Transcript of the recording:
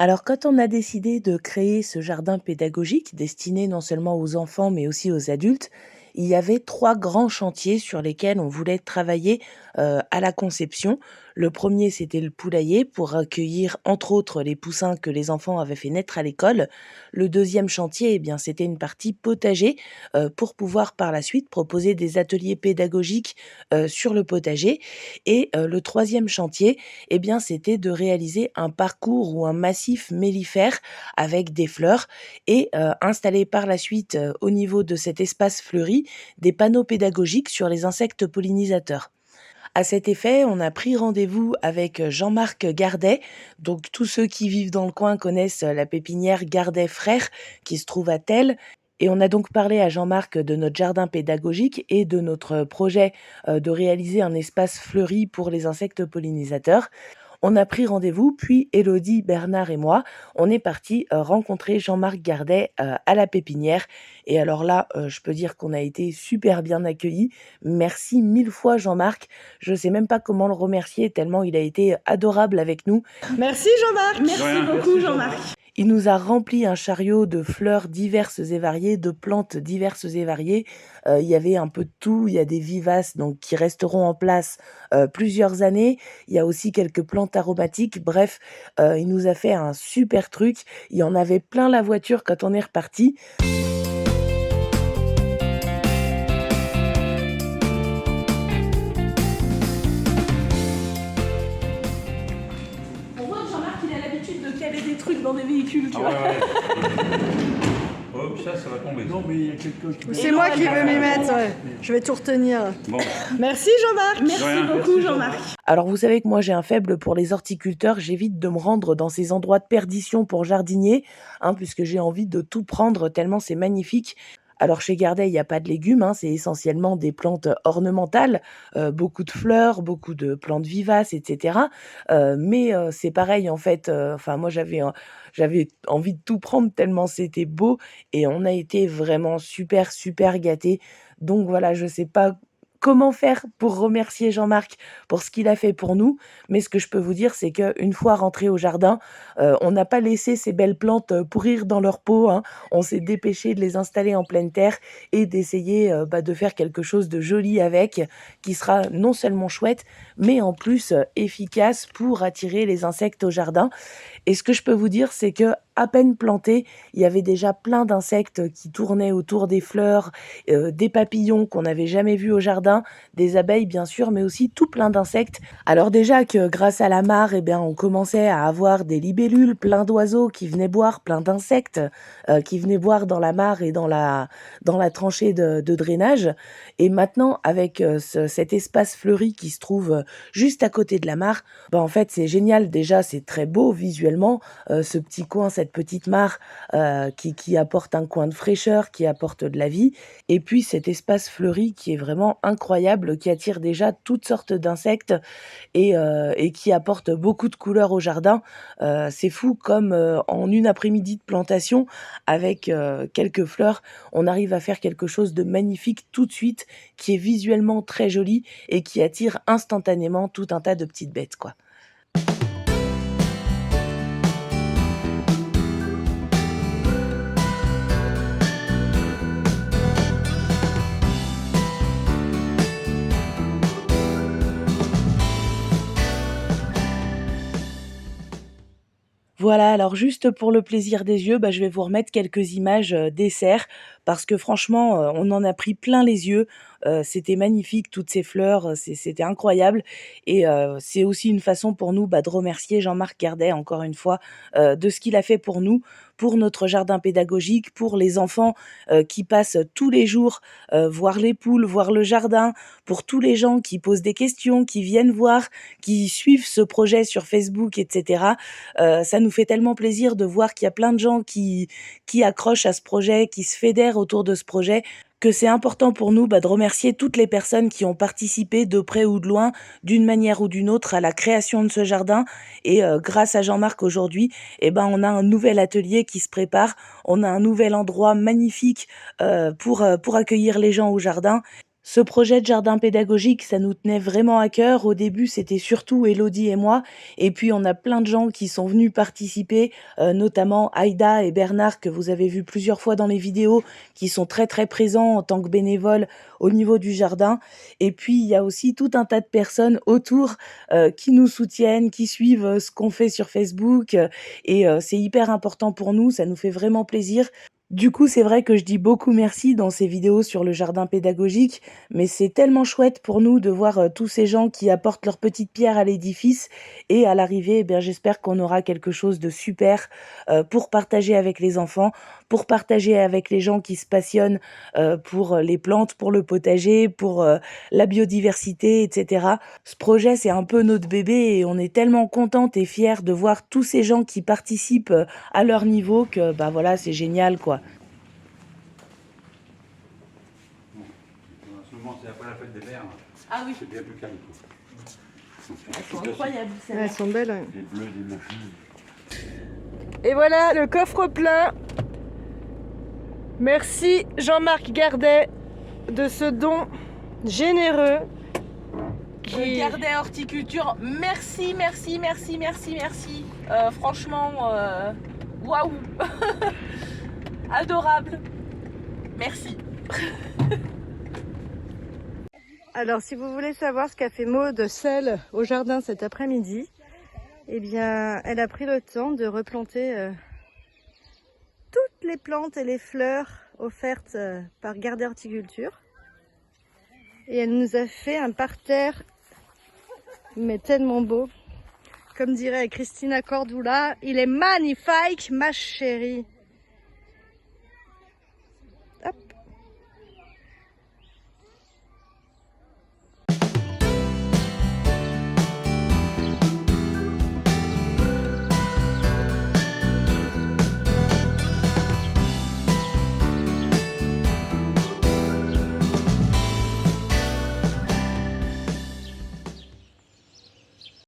Alors, quand on a décidé de créer ce jardin pédagogique destiné non seulement aux enfants, mais aussi aux adultes, il y avait 3 grands chantiers sur lesquels on voulait travailler, à la conception. Le premier, c'était le poulailler pour accueillir, entre autres, les poussins que les enfants avaient fait naître à l'école. Le deuxième chantier, eh bien, c'était une partie potager, pour pouvoir par la suite proposer des ateliers pédagogiques, sur le potager et le 3e chantier, eh bien, c'était de réaliser un parcours ou un massif mellifère avec des fleurs et installer par la suite, au niveau de cet espace fleuri, des panneaux pédagogiques sur les insectes pollinisateurs. À cet effet, on a pris rendez-vous avec Jean-Marc Gardet. Donc tous ceux qui vivent dans le coin connaissent la pépinière Gardet Frères qui se trouve à Telle. Et on a donc parlé à Jean-Marc de notre jardin pédagogique et de notre projet de réaliser un espace fleuri pour les insectes pollinisateurs. On a pris rendez-vous, puis Élodie, Bernard et moi, on est partis, rencontrer Jean-Marc Gardet, à la pépinière et alors là, je peux dire qu'on a été super bien accueillis. Merci 1000 fois Jean-Marc. Je sais même pas comment le remercier tellement il a été adorable avec nous. Merci Jean-Marc. Merci beaucoup Jean-Marc. Il nous a rempli un chariot de fleurs diverses et variées, de plantes diverses et variées. Il y avait un peu de tout. Il y a des vivaces donc qui resteront en place, plusieurs années. Il y a aussi quelques plantes aromatiques. Bref, il nous a fait un super truc. Il y en avait plein la voiture quand on est reparti. On voit que Jean-Marc il a l'habitude de caler des trucs dans des véhicules, tu vois. Hop, ça va tomber. Non, mais il y a quelqu'un qui... C'est moi qui vais m'y mettre, ouais. Je vais tout retenir. Bon, Merci Jean-Marc. Merci beaucoup Jean-Marc. Alors vous savez que moi j'ai un faible pour les horticulteurs, j'évite de me rendre dans ces endroits de perdition pour jardinier, hein, puisque j'ai envie de tout prendre tellement c'est magnifique. Alors chez Gardet, il y a pas de légumes, hein, c'est essentiellement des plantes ornementales, beaucoup de fleurs, beaucoup de plantes vivaces et cetera. Mais c'est pareil en fait, enfin moi j'avais envie de tout prendre tellement c'était beau et on a été vraiment super, super gâtés. Donc voilà, je sais pas comment faire pour remercier Jean-Marc pour ce qu'il a fait pour nous, mais ce que je peux vous dire, c'est qu'une fois rentrés au jardin, on n'a pas laissé ces belles plantes, pourrir dans leur pot, hein. On s'est dépêché de les installer en pleine terre et d'essayer, de faire quelque chose de joli avec, qui sera non seulement chouette, mais en plus, efficace pour attirer les insectes au jardin. Et ce que je peux vous dire, c'est que à peine planté, il y avait déjà plein d'insectes qui tournaient autour des fleurs, des papillons qu'on n'avait jamais vus au jardin, des abeilles bien sûr, mais aussi tout plein d'insectes. Alors déjà que grâce à la mare, eh bien, on commençait à avoir des libellules, plein d'oiseaux qui venaient boire, plein d'insectes qui venaient boire dans la mare et dans la tranchée de drainage. Et maintenant, avec cet espace fleuri qui se trouve juste à côté de la mare, en fait, c'est génial. Déjà, c'est très beau visuellement, ce petit coin, cette petite mare qui apporte un coin de fraîcheur, qui apporte de la vie. Et puis cet espace fleuri qui est vraiment incroyable, qui attire déjà toutes sortes d'insectes et qui apporte beaucoup de couleurs au jardin. C'est fou comme en une après-midi de plantation, avec quelques fleurs, on arrive à faire quelque chose de magnifique tout de suite, qui est visuellement très joli et qui attire instantanément tout un tas de petites bêtes, quoi. Voilà, alors juste pour le plaisir des yeux, je vais vous remettre quelques images, des serres parce que franchement, on en a pris plein les yeux. C'était magnifique toutes ces fleurs, c'était incroyable et c'est aussi une façon pour nous, de remercier Jean-Marc Gardet encore une fois, de ce qu'il a fait pour nous, pour notre jardin pédagogique, pour les enfants, qui passent tous les jours, voir les poules, voir le jardin, pour tous les gens qui posent des questions, qui viennent voir, qui suivent ce projet sur Facebook et cetera. Ça nous fait tellement plaisir de voir qu'il y a plein de gens qui accrochent à ce projet, qui se fédèrent autour de ce projet, que c'est important pour nous, de remercier toutes les personnes qui ont participé de près ou de loin, d'une manière ou d'une autre, à la création de ce jardin. Et grâce à Jean-Marc aujourd'hui, on a un nouvel atelier qui se prépare. On a un nouvel endroit magnifique pour accueillir les gens au jardin. Ce projet de jardin pédagogique, ça nous tenait vraiment à cœur. Au début, c'était surtout Élodie et moi. Et puis, on a plein de gens qui sont venus participer, notamment Aïda et Bernard, que vous avez vus plusieurs fois dans les vidéos, qui sont très, très présents en tant que bénévoles au niveau du jardin. Et puis, il y a aussi tout un tas de personnes autour qui nous soutiennent, qui suivent ce qu'on fait sur Facebook. Et c'est hyper important pour nous, ça nous fait vraiment plaisir. Du coup, c'est vrai que je dis beaucoup merci dans ces vidéos sur le jardin pédagogique, mais c'est tellement chouette pour nous de voir tous ces gens qui apportent leur petite pierre à l'édifice. Et à l'arrivée, eh bien, j'espère qu'on aura quelque chose de super pour partager avec les enfants, pour partager avec les gens qui se passionnent pour les plantes, pour le potager, pour la biodiversité, etc. Ce projet, c'est un peu notre bébé et on est tellement contente et fière de voir tous ces gens qui participent à leur niveau que bah voilà, c'est génial quoi. En ce moment, c'est après la fête des mères. Ah oui. C'est bien plus calme. Elles sont incroyables, Ouais, celles-là. elles sont belles. Ouais. Des bleus, des machins. Et voilà le coffre plein. Merci Jean-Marc Gardet de ce don généreux. Gardet Horticulture, merci, merci, merci, merci, merci. Franchement, waouh. Adorable. Merci. Alors si vous voulez savoir ce qu'a fait Maud Selle au jardin cet après-midi, eh bien elle a pris le temps de replanter toutes les plantes et les fleurs offertes par Gardet Horticulture. Et elle nous a fait un parterre, mais tellement beau. Comme dirait Christina Cordula, il est magnifique ma chérie.